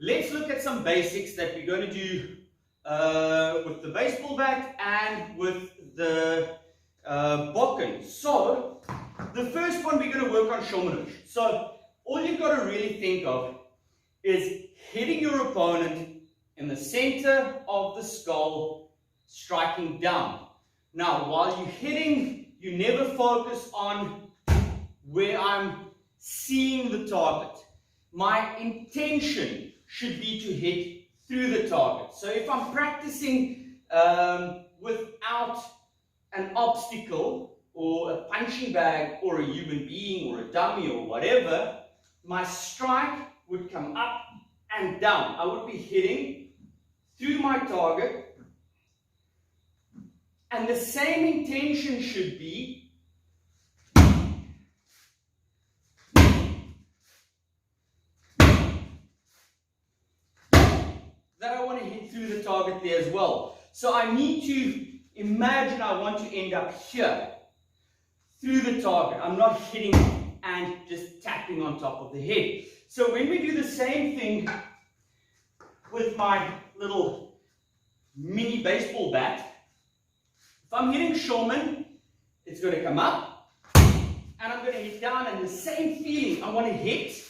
let's look at some basics that we're going to do with the baseball bat and with the Bokken. So, the first one we're going to work on showmanship. So, all you've got to really think of is hitting your opponent in the center of the skull, striking down. Now, while you're hitting, you never focus on where I'm seeing the target. My intention should be to hit through the target. So if I'm practicing without an obstacle or a punching bag or a human being or a dummy or whatever, my strike would come up and down. I would be hitting through my target, and the same intention should be that I want to hit through the target there as well. So I need to imagine I want to end up here through the target. I'm not hitting and just tapping on top of the head. So when we do the same thing with my little mini baseball bat, if I'm hitting showman, it's going to come up and I'm going to hit down, and the same feeling, I want to hit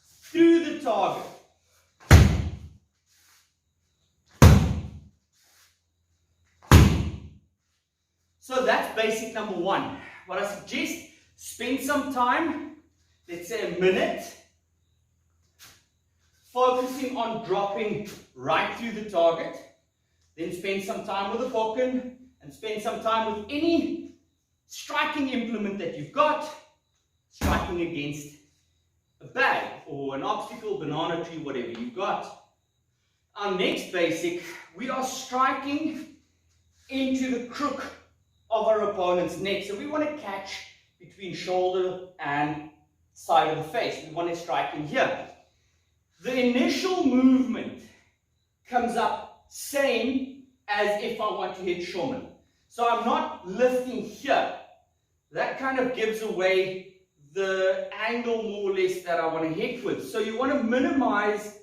through the target. So that's basic number one. What I suggest, spend some time, let's say a minute, focusing on dropping right through the target. Then spend some time with the Bokken and spend some time with any striking implement that you've got, striking against a bag or an obstacle, banana tree, whatever you've got. Our next basic, we are striking into the crook of our opponent's neck. So we want to catch between shoulder and side of the face. We want to strike in here. The initial movement comes up same as if I want to hit showman. So I'm not lifting here. That kind of gives away the angle more or less that I want to hit with. So you want to minimize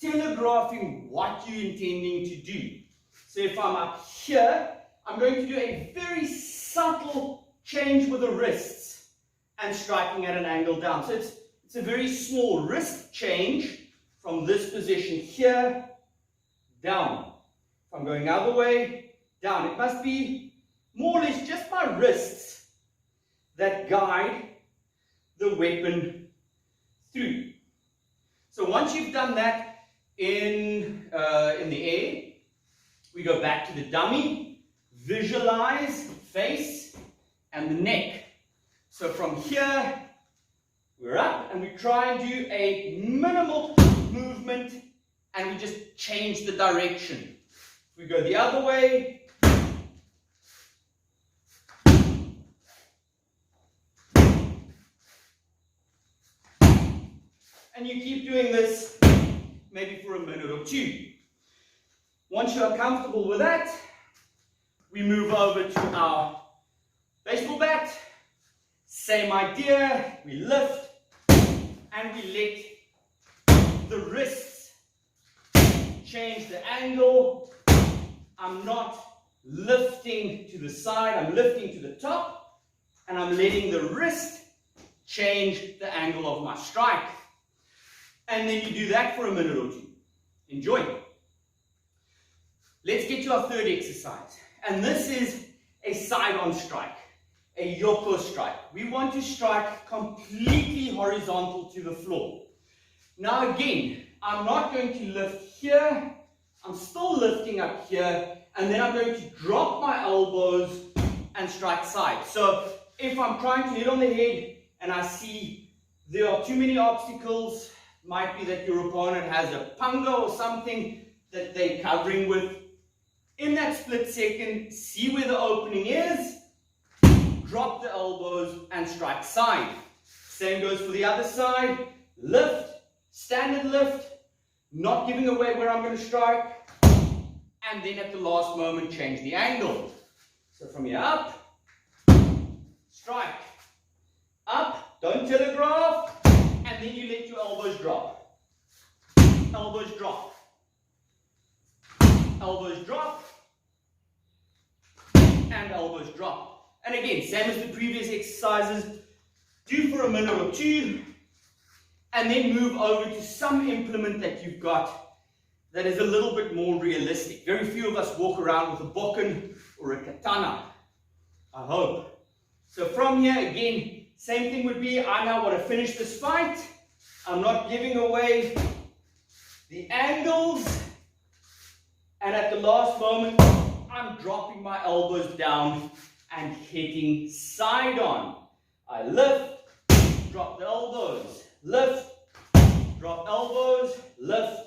telegraphing what you're intending to do. So if I'm up here, I'm going to do a very subtle change with the wrists and striking at an angle down. So it's a very small wrist change from this position here down. If I'm going other way, down. It must be more or less just my wrists that guide the weapon through. So once you've done that in the air, we go back to the dummy. Visualize face and the neck. So from here, we're up and we try and do a minimal movement and we just change the direction. We go the other way. And you keep doing this maybe for a minute or two. Once you are comfortable with that, we move over to our baseball bat. Same idea. We lift and we let the wrists change the angle. I'm not lifting to the side, I'm lifting to the top, and I'm letting the wrist change the angle of my strike. And then you do that for a minute or two. Enjoy. Let's get to our third exercise. And this is a side-on strike, a yoko strike. We want to strike completely horizontal to the floor. Now again, I'm not going to lift here. I'm still lifting up here. And then I'm going to drop my elbows and strike side. So if I'm trying to hit on the head and I see there are too many obstacles, might be that your opponent has a punga or something that they're covering with. In that split second, see where the opening is, drop the elbows and strike side. Same goes for the other side. Lift, standard lift, not giving away where I'm going to strike, and then at the last moment change the angle. So from here up, strike, up, don't telegraph, and then you let your elbows drop. elbows drop, elbows drop, and elbows drop. And again, same as the previous exercises, do for a minute or two, and then move over to some implement that you've got that is a little bit more realistic. Very few of us walk around with a Bokken or a katana, I hope. So from here, again, same thing would be, I now want to finish this fight. I'm not giving away the angles, and at the last moment, I'm dropping my elbows down and hitting side on. I lift, drop the elbows, lift, drop elbows, lift,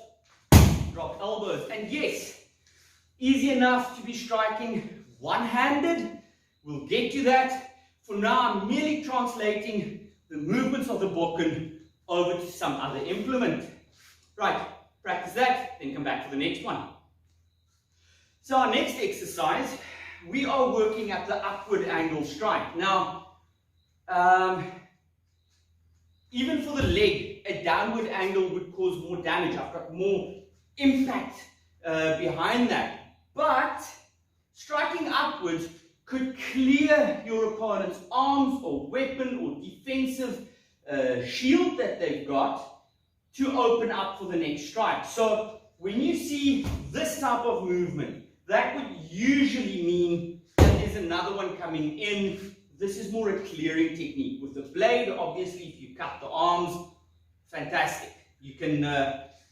drop elbows. And yes, easy enough to be striking one-handed. We'll get to that. For now, I'm merely translating the movements of the Bokken over to some other implement. Right, practice that, then come back to the next one. So our next exercise, we are working at the upward angle strike. Now, even for the leg, a downward angle would cause more damage. I've got more impact behind that. But striking upwards could clear your opponent's arms or weapon or defensive shield that they've got to open up for the next strike. So when you see this type of movement, that would usually mean that there's another one coming in. This is more a clearing technique. With the blade, obviously, if you cut the arms, fantastic. You can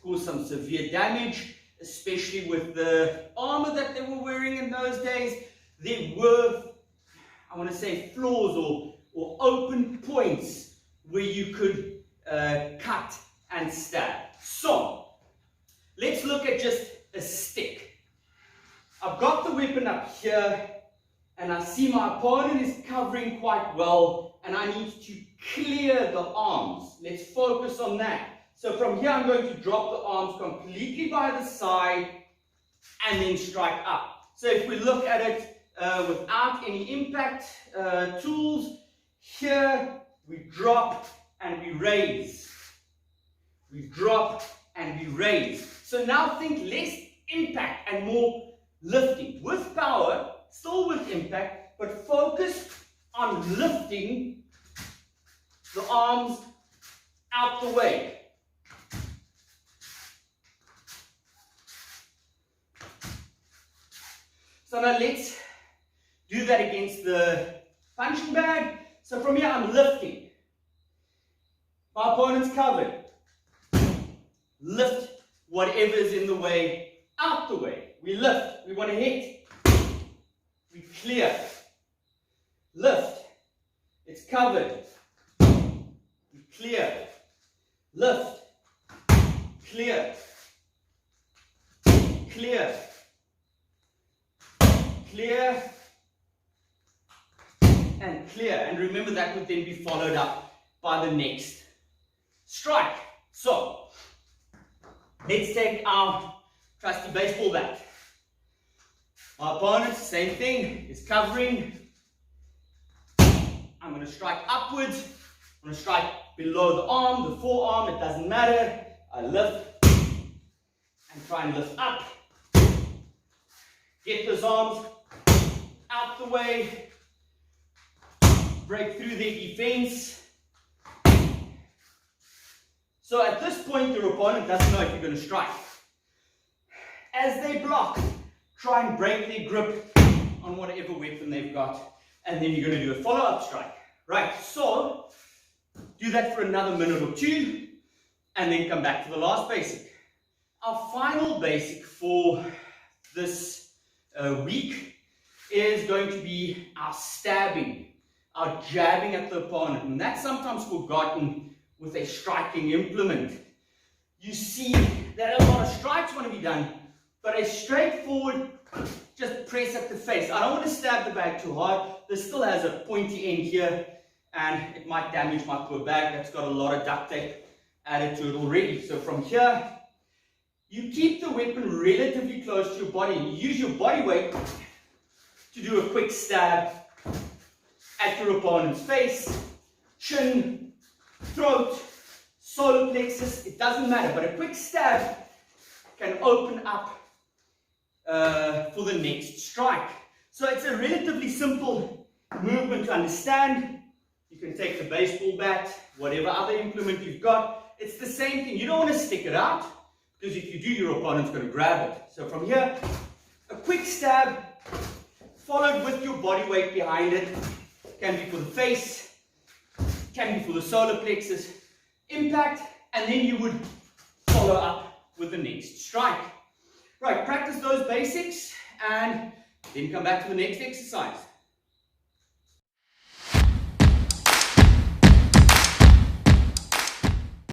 cause some severe damage, especially with the armor that they were wearing in those days. There were, I want to say, flaws or open points where you could cut and stab. So, let's look at just a stick. I've got the weapon up here, and I see my opponent is covering quite well, and I need to clear the arms. Let's focus on that. So from here, I'm going to drop the arms completely by the side, and then strike up. So if we look at it without any impact tools, here we drop and we raise. We drop and we raise. So now think less impact and more lifting. With power, still with impact, but focus on lifting the arms out the way. So now let's do that against the punching bag. So from here I'm lifting. My opponent's covered. Lift whatever is in the way out the way. We lift. We want to hit. We clear. Lift. It's covered. We clear. Lift. Clear. Clear. Clear. And clear. And remember that would then be followed up by the next strike. So, let's take our trusty baseball bat. My opponent, same thing, is covering. I'm going to strike upwards. I'm going to strike below the arm, the forearm, it doesn't matter. I lift and try and lift up. Get those arms out the way. Break through their defense. So at this point, your opponent doesn't know if you're going to strike. As they block, try and break their grip on whatever weapon they've got, and then you're going to do a follow-up strike. Right, so do that for another minute or two, and then come back to the last basic. Our final basic for this week is going to be our stabbing, our jabbing at the opponent, and that's sometimes forgotten with a striking implement. You see that a lot of strikes want to be done, but a straightforward, just press at the face. I don't want to stab the bag too hard. This still has a pointy end here, and it might damage my poor bag that's got a lot of duct tape added to it already. So from here, you keep the weapon relatively close to your body, and you use your body weight to do a quick stab at your opponent's face, chin, throat, solar plexus, it doesn't matter, but a quick stab can open up for the next strike. So it's a relatively simple movement to understand. You can take the baseball bat, whatever other implement you've got. It's the same thing. You don't want to stick it out, because if you do, your opponent's going to grab it. So from here, a quick stab, followed with your body weight behind it. Can be for the face, can be for the solar plexus. Impact, and then you would follow up with the next strike. Right, practice those basics, and then come back to the next exercise.